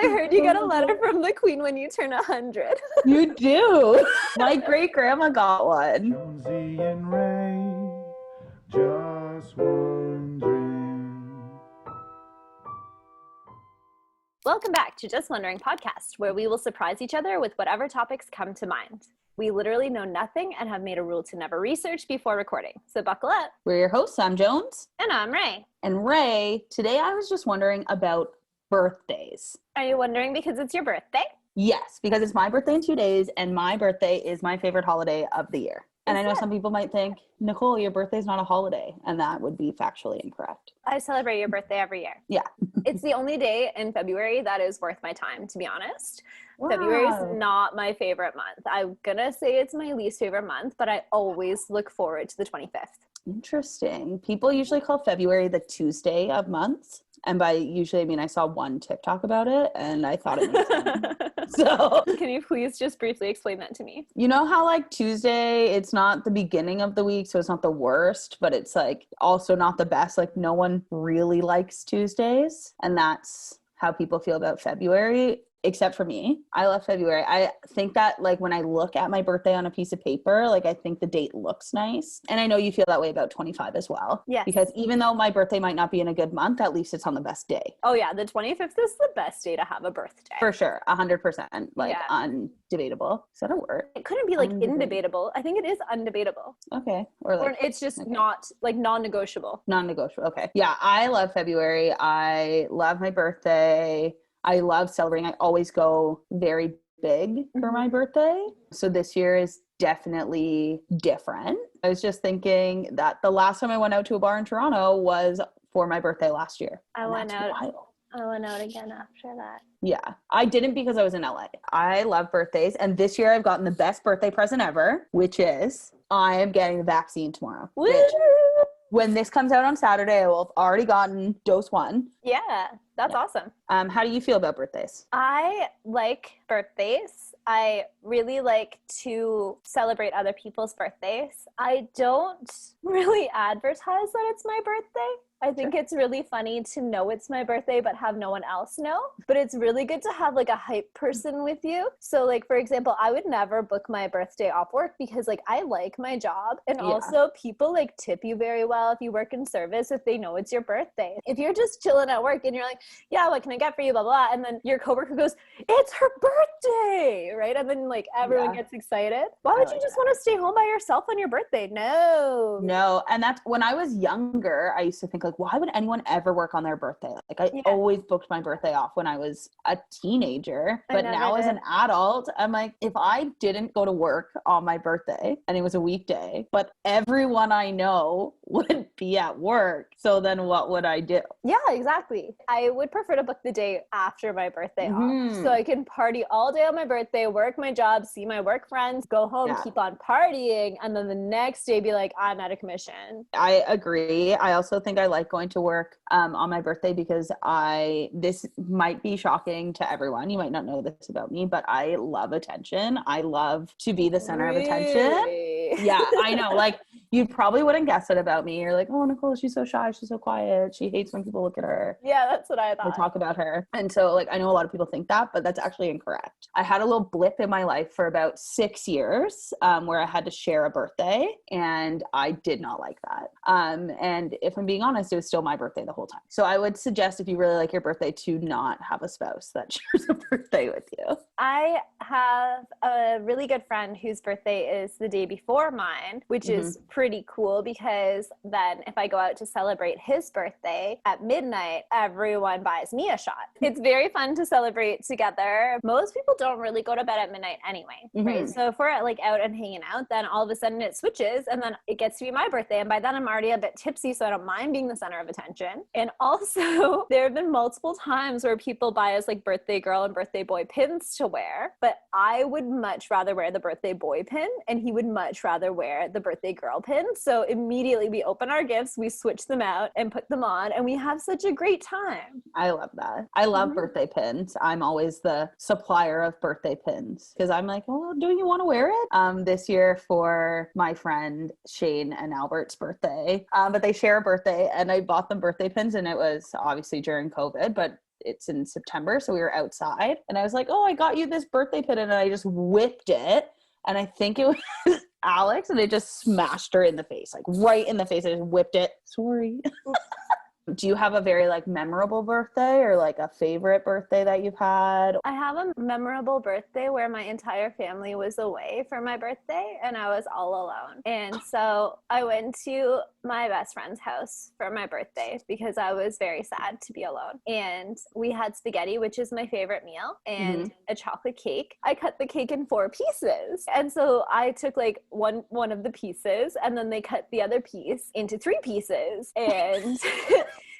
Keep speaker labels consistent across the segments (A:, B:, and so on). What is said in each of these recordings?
A: heard you get a letter from the Queen when you turn 100.
B: You do. My great grandma got one.
C: Jonesy and Ray, just wondering.
A: Welcome back to Just Wondering podcast, where we will surprise each other with whatever topics come to mind. We literally know nothing and have made a rule to never research before recording. So buckle up.
B: We're your hosts. I'm Jones.
A: And I'm Ray.
B: And Ray, today I was just wondering about birthdays.
A: Are you wondering because it's your birthday?
B: Yes, because it's my birthday in 2 days, and my birthday is my favorite holiday of the year. And I know some people might think, Nicole, your birthday's not a holiday, and that would be factually incorrect.
A: I celebrate your birthday every year.
B: Yeah.
A: It's the only day in February that is worth my time, to be honest.
B: Wow.
A: February is not my favorite month. I'm gonna say it's my least favorite month, but I always look forward to the 25th.
B: Interesting. People usually call February the Tuesday of months. And by usually, I mean, I saw one TikTok about it, and I thought it made sense. So,
A: can you please just briefly explain that to me?
B: You know how like Tuesday, it's not the beginning of the week, so it's not the worst, but it's like also not the best. Like no one really likes Tuesdays, and that's how people feel about February. Except for me. I love February. I think that like when I look at my birthday on a piece of paper, like I think the date looks nice. And I know you feel that way about 25 as well.
A: Yes.
B: Because even though my birthday might not be in a good month, at least it's on the best day.
A: Oh yeah, the 25th is the best day to have a birthday.
B: For sure. 100%. Like undebatable. Is that a word?
A: It couldn't be like indebatable. I think it is undebatable.
B: Okay. Or
A: it's just not like non-negotiable.
B: Non-negotiable. Okay. Yeah, I love February. I love my birthday. I love celebrating. I always go very big for my birthday. So this year is definitely different. I was just thinking that the last time I went out to a bar in Toronto was for my birthday last year.
A: I went out again after that.
B: Yeah. I didn't because I was in LA. I love birthdays. And this year I've gotten the best birthday present ever, which is I am getting the vaccine tomorrow. When this comes out on Saturday, I will have already gotten dose 1.
A: Yeah, that's awesome.
B: How do you feel about birthdays?
A: I like birthdays. I really like to celebrate other people's birthdays. I don't really advertise that it's my birthday. I think it's really funny to know it's my birthday but have no one else know. But it's really good to have like a hype person with you. So like, for example, I would never book my birthday off work because like I like my job. And also people like tip you very well if you work in service if they know it's your birthday. If you're just chilling at work and you're like, yeah, what can I get for you, blah, blah, and then your coworker goes, it's her birthday, right? And then like everyone gets excited. Why would you just want to stay home by yourself on your birthday? No.
B: And that's when I was younger, I used to think like, why would anyone ever work on their birthday? Like I always booked my birthday off when I was a teenager, but now as an adult, I'm like, if I didn't go to work on my birthday and it was a weekday, but everyone I know would be at work, so then what would I do?
A: Yeah, exactly. I would prefer to book the day after my birthday off so I can party all day on my birthday, work my job, see my work friends, go home, keep on partying, and then the next day be like, I'm out of commission.
B: I agree. I also think I like going to work on my birthday because this might be shocking to everyone. You might not know this about me, but I love attention. I love to be the center of attention. Yeah, I know. Like you probably wouldn't guess it about me. You're like, oh, Nicole, she's so shy. She's so quiet. She hates when people look at her.
A: Yeah, that's what I thought.
B: Or talk about her. And so like, I know a lot of people think that, but that's actually incorrect. I had a little blip in my life for about 6 years where I had to share a birthday and I did not like that. And if I'm being honest, it was still my birthday the whole time. So I would suggest if you really like your birthday to not have a spouse that shares a birthday with you.
A: I have a really good friend whose birthday is the day before mine, which is pretty cool because then if I go out to celebrate his birthday at midnight, everyone buys me a shot. It's very fun to celebrate together. Most people don't really go to bed at midnight anyway, right? So if we're like out and hanging out, then all of a sudden it switches and then it gets to be my birthday. And by then I'm already a bit tipsy, so I don't mind being the center of attention. And also there have been multiple times where people buy us like birthday girl and birthday boy pins to wear, but I would much rather wear the birthday boy pin and he would much rather wear the birthday girl pin. So immediately we open our gifts, we switch them out and put them on and we have such a great time.
B: I love that. I love birthday pins. I'm always the supplier of birthday pins because I'm like, oh, don't you want to wear it? This year for my friend Shane and Albert's birthday, but they share a birthday and I bought them birthday pins and it was obviously during COVID, but it's in September, so we were outside, and I was like, oh, I got you this birthday pin, and I just whipped it, and I think it was Alex, and it just smashed her in the face, like right in the face. I just whipped it. Sorry. Do you have a very like memorable birthday or like a favorite birthday that you've had?
A: I have a memorable birthday where my entire family was away for my birthday and I was all alone. And so I went to my best friend's house for my birthday because I was very sad to be alone. And we had spaghetti, which is my favorite meal, and a chocolate cake. I cut the cake in 4 pieces. And so I took like one of the pieces, and then they cut the other piece into 3 pieces. And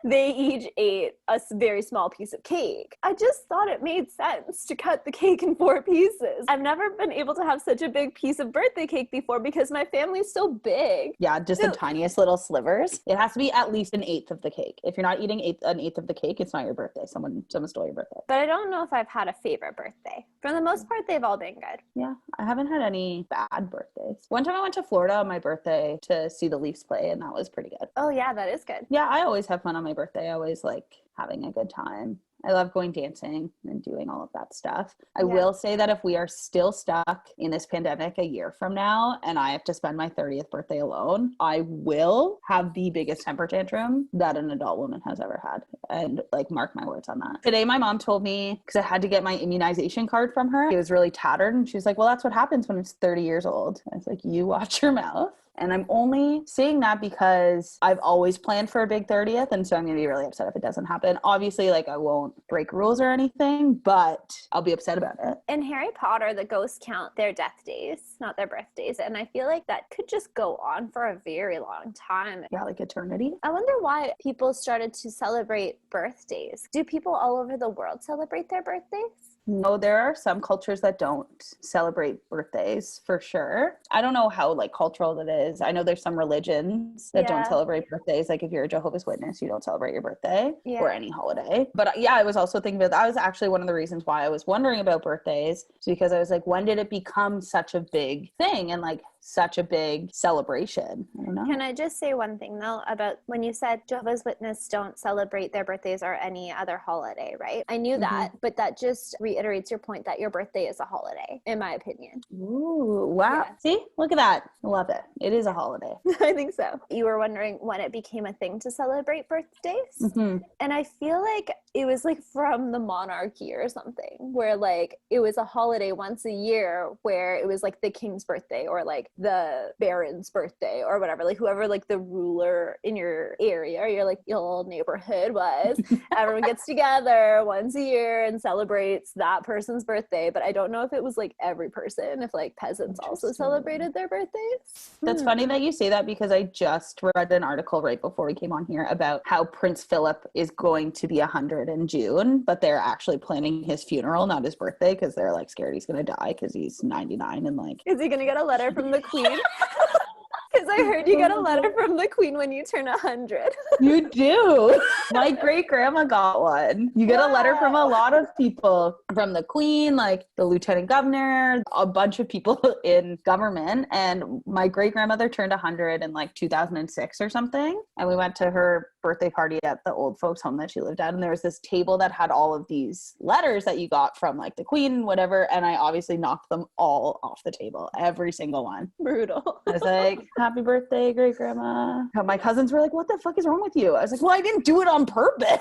A: they each ate a very small piece of cake. I just thought it made sense to cut the cake in 4 pieces. I've never been able to have such a big piece of birthday cake before because my family's so big.
B: Yeah, just the tiniest little slivers. It has to be at least 1/8 of the cake. If you're not eating 1/8 of the cake, it's not your birthday. Someone stole your birthday.
A: But I don't know if I've had a favorite birthday. For the most part, they've all been good.
B: Yeah, I haven't had any bad birthdays. One time I went to Florida on my birthday to see the Leafs play, and that was pretty good.
A: Oh yeah, that is good.
B: Yeah, I always have fun on my birthday. I always like having a good time. I love going dancing and doing all of that stuff. I will say that if we are still stuck in this pandemic a year from now and I have to spend my 30th birthday alone, I will have the biggest temper tantrum that an adult woman has ever had. And like, mark my words on that. Today, my mom told me, because I had to get my immunization card from her, it was really tattered. And she was like, well, that's what happens when it's 30 years old. I was like, you watch your mouth. And I'm only saying that because I've always planned for a big 30th. And so I'm going to be really upset if it doesn't happen. Obviously, like, I won't break rules or anything, but I'll be upset about it.
A: In Harry Potter, the ghosts count their death days, not their birthdays. And I feel like that could just go on for a very long time.
B: Yeah, like eternity.
A: I wonder why people started to celebrate birthdays. Do people all over the world celebrate their birthdays?
B: No, there are some cultures that don't celebrate birthdays for sure. I don't know how like cultural that is. I know there's some religions that don't celebrate birthdays. Like if you're a Jehovah's Witness, you don't celebrate your birthday or any holiday. But yeah, I was also thinking about that was actually one of the reasons why I was wondering about birthdays, because I was like, when did it become such a big thing and like such a big celebration? I don't know.
A: Can I just say one thing though about when you said Jehovah's Witnesses don't celebrate their birthdays or any other holiday, right? I knew that, but that just reiterates your point that your birthday is a holiday, in my opinion.
B: Ooh, wow. Yeah. See, look at that. I love it. It is a holiday.
A: I think so. You were wondering when it became a thing to celebrate birthdays? And I feel like it was like from the monarchy or something, where like it was a holiday once a year where it was like the king's birthday or like the baron's birthday or whatever, like whoever like the ruler in your area or your like your neighborhood was. Everyone gets together once a year and celebrates that person's birthday. But I don't know if it was like every person, if like peasants also celebrated their birthdays.
B: That's funny that you say that, because I just read an article right before we came on here about how Prince Philip is going to be 100 in June, but they're actually planning his funeral, not his birthday, because they're like scared he's gonna die because he's 99 and like,
A: is he gonna get a letter from the Queen? Because I heard you get a letter from the Queen when you turn 100.
B: You do. My great grandma got one. You get a letter from a lot of people, from the Queen, like the lieutenant governor, a bunch of people in government. And my great grandmother turned 100 in like 2006 or something. And we went to her birthday party at the old folks home that she lived at. And there was this table that had all of these letters that you got from like the Queen, whatever. And I obviously knocked them all off the table, every single one.
A: Brutal.
B: I was like, happy birthday, great grandma. My cousins were like, what the fuck is wrong with you? I was like, well, I didn't do it on purpose.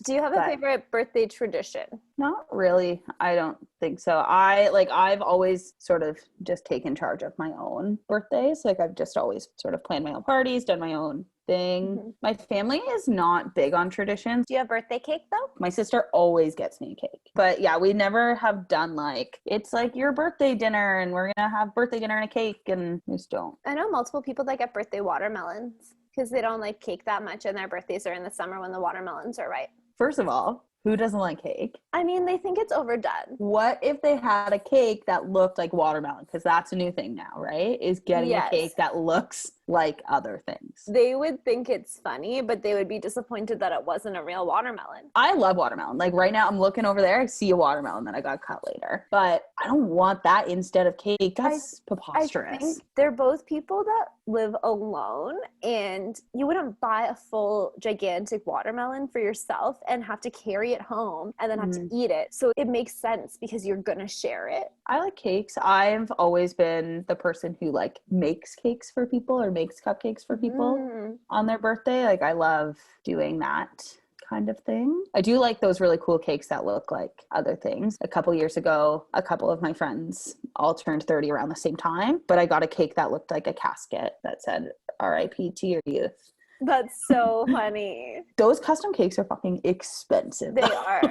A: Do you have a favorite birthday tradition?
B: Not really. I don't think so. I've always sort of just taken charge of my own birthdays. Like I've just always sort of planned my own parties, done my own thing. My family is not big on traditions.
A: Do you have birthday cake though?
B: My sister always gets me a cake. But yeah, we never have done like, it's like your birthday dinner and we're gonna have birthday dinner and a cake, and we just don't.
A: I know multiple people that get birthday watermelons because they don't like cake that much and their birthdays are in the summer when the watermelons are ripe.
B: First of all, who doesn't like cake?
A: I mean, they think it's overdone.
B: What if they had a cake that looked like watermelon? Because that's a new thing now, right? Is getting a cake that looks like other things.
A: They would think it's funny, but they would be disappointed that it wasn't a real watermelon.
B: I love watermelon. Like right now I'm looking over there, I see a watermelon that I got cut later. But I don't want that instead of cake. That's preposterous.
A: I think they're both people that live alone, and you wouldn't buy a full gigantic watermelon for yourself and have to carry it home and then have to eat it. So it makes sense because you're gonna share it.
B: I like cakes. I've always been the person who like makes cakes for people or makes cupcakes for people on their birthday. Like I love doing that kind of thing. I do like those really cool cakes that look like other things. A couple years ago, a couple of my friends all turned 30 around the same time, but I got a cake that looked like a casket that said RIP to your youth.
A: That's so funny.
B: Those custom cakes are fucking expensive.
A: They are.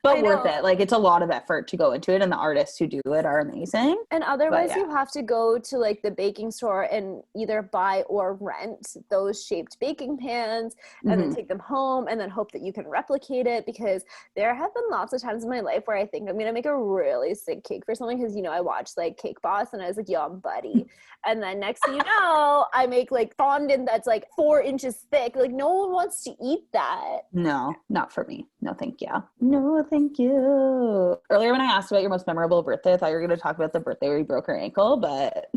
B: But worth it. Like it's a lot of effort to go into it, and the artists who do it are amazing.
A: And otherwise you have to go to like the baking store and either buy or rent those shaped baking pans and then take them home and then hope that you can replicate it, because there have been lots of times in my life where I think I'm gonna make a really sick cake for someone because, you know, I watched like Cake Boss and I was like, yo, I'm buddy. And then next thing you know, I make like fondant that's like 4 inches thick. Like no one wants to eat that.
B: No, not for me. No, thank you. No, thank you. Earlier when I asked about your most memorable birthday, I thought you were going to talk about the birthday where you broke your ankle, but...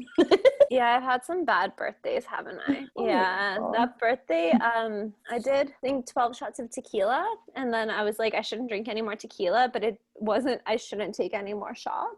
A: Yeah, I've had some bad birthdays, haven't I? Yeah, that birthday, I did, I think 12 shots of tequila, and then I was like, I shouldn't drink any more tequila, but it wasn't, I shouldn't take any more shots.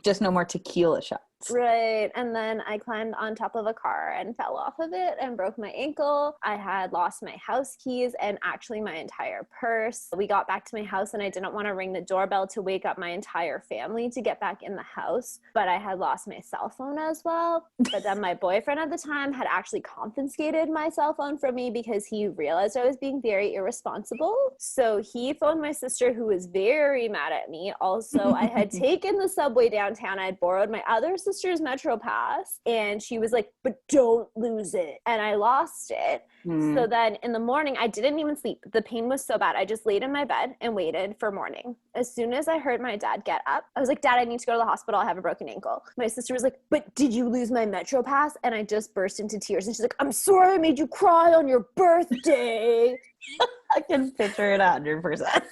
B: Just no more tequila shots.
A: Right. And then I climbed on top of a car and fell off of it and broke my ankle. I had lost my house keys and actually my entire purse. We got back to my house and I didn't want to ring the doorbell to wake up my entire family to get back in the house, but I had lost my cell phone as well. But then my boyfriend at the time had actually confiscated my cell phone from me because he realized I was being very irresponsible. So he phoned my sister, who was very mad at me. Also, I had taken the subway downtown. I had borrowed my other sister's Metro Pass, and she was like, but don't lose it. And I lost it. So then in the morning, I didn't even sleep. The pain was so bad. I just laid in my bed and waited for morning. As soon as I heard my dad get up, I was like, Dad, I need to go to the hospital. I have a broken ankle. My sister was like, but did you lose my Metro Pass? And I just burst into tears. And she's like, I'm sorry I made you cry on your birthday.
B: I can picture it 100%.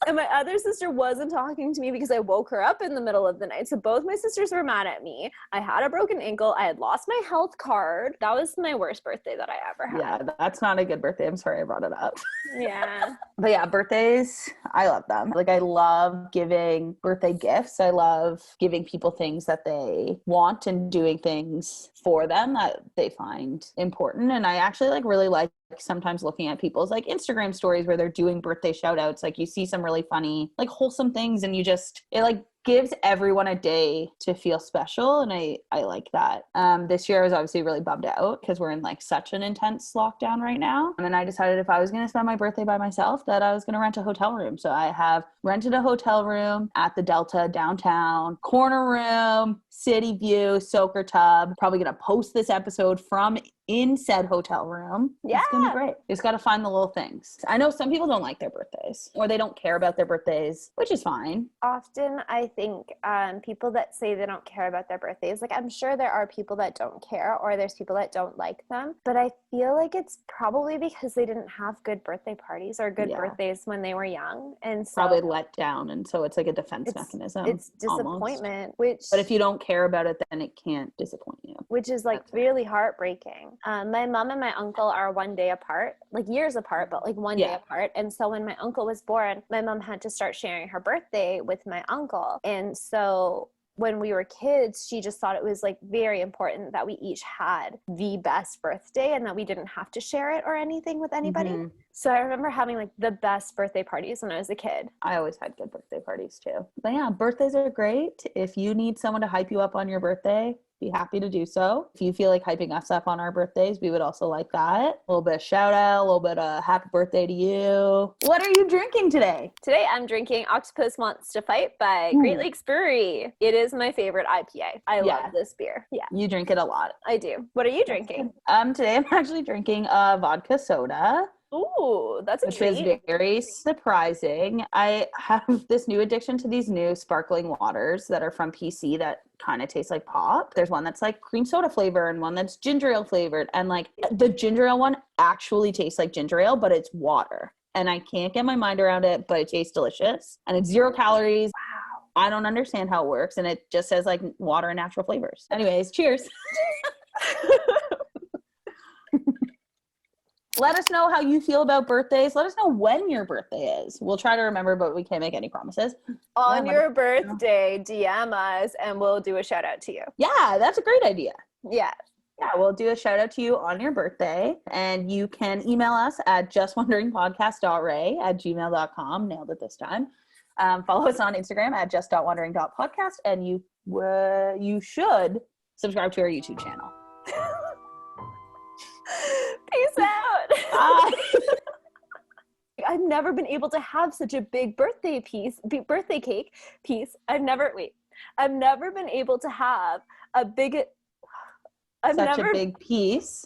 A: And my other sister wasn't talking to me because I woke her up in the middle of the night. So both my sisters were mad at me. I had a broken ankle. I had lost my health card. That was my worst birthday that I ever had.
B: Yeah, that's not a good birthday. I'm sorry I brought it up.
A: Yeah.
B: But yeah, birthdays, I love them. Like I love giving birthday gifts. I love giving people things that they want and doing things for them that they find important. And I actually really like sometimes looking at people's like Instagram stories where they're doing birthday shout outs. Like you see some really funny, like wholesome things, and it like gives everyone a day to feel special. And I like that. This year I was obviously really bummed out because we're in like such an intense lockdown right now. And then I decided if I was going to spend my birthday by myself, that I was going to rent a hotel room. So I have rented a hotel room at the Delta downtown, corner room, city view, soaker tub. Probably going to post this episode from in said hotel room.
A: Yeah.
B: It's gonna be great. You just gotta find the little things. I know some people don't like their birthdays or they don't care about their birthdays, which is fine.
A: Often I think people that say they don't care about their birthdays, like I'm sure there are people that don't care or there's people that don't like them, but I feel like it's probably because they didn't have good birthday parties or good birthdays when they were young. And so
B: probably let down. And so it's like a defense mechanism.
A: It's disappointment,
B: but if you don't care about it, then it can't disappoint you.
A: Which is like really heartbreaking. My mom and my uncle are 1 day apart, like years apart, but like 1 day apart. And so when my uncle was born, my mom had to start sharing her birthday with my uncle. And so when we were kids, she just thought it was like very important that we each had the best birthday and that we didn't have to share it or anything with anybody. So I remember having like the best birthday parties when I was a kid.
B: I always had good birthday parties too. But yeah, birthdays are great. If you need someone to hype you up on your birthday, be happy to do so. If you feel like hyping us up on our birthdays, we would also like that. A little bit of shout out, a little bit of happy birthday to you. What are you drinking today?
A: Today I'm drinking Octopus Wants to Fight by Great Lakes Brewery. It is my favorite IPA. I love this beer. Yeah.
B: You drink it a lot.
A: I do. What are you drinking?
B: Today I'm actually drinking a vodka soda.
A: Ooh, that's a treat.
B: Which is very surprising. I have this new addiction to these new sparkling waters that are from PC that kind of taste like pop. There's one that's like cream soda flavor and one that's ginger ale flavored. And like the ginger ale one actually tastes like ginger ale, but it's water. And I can't get my mind around it, but it tastes delicious. And it's 0 calories. Wow. I don't understand how it works. And it just says like water and natural flavors. Anyways, cheers. let us know how you feel about birthdays. Let us know when your birthday is. We'll try to remember, but we can't make any promises.
A: On your birthday, DM us and we'll do a shout out to you.
B: Yeah, that's a great idea.
A: Yeah.
B: Yeah, we'll do a shout out to you on your birthday, and you can email us at justwonderingpodcast.ray@gmail.com. Nailed it this time. Follow us on Instagram at just.wondering.podcast, and you should subscribe to our YouTube channel.
A: Peace out.
B: Bye.
A: I've never been able to have such a big birthday cake piece. I've never been able to have a big.
B: A big piece.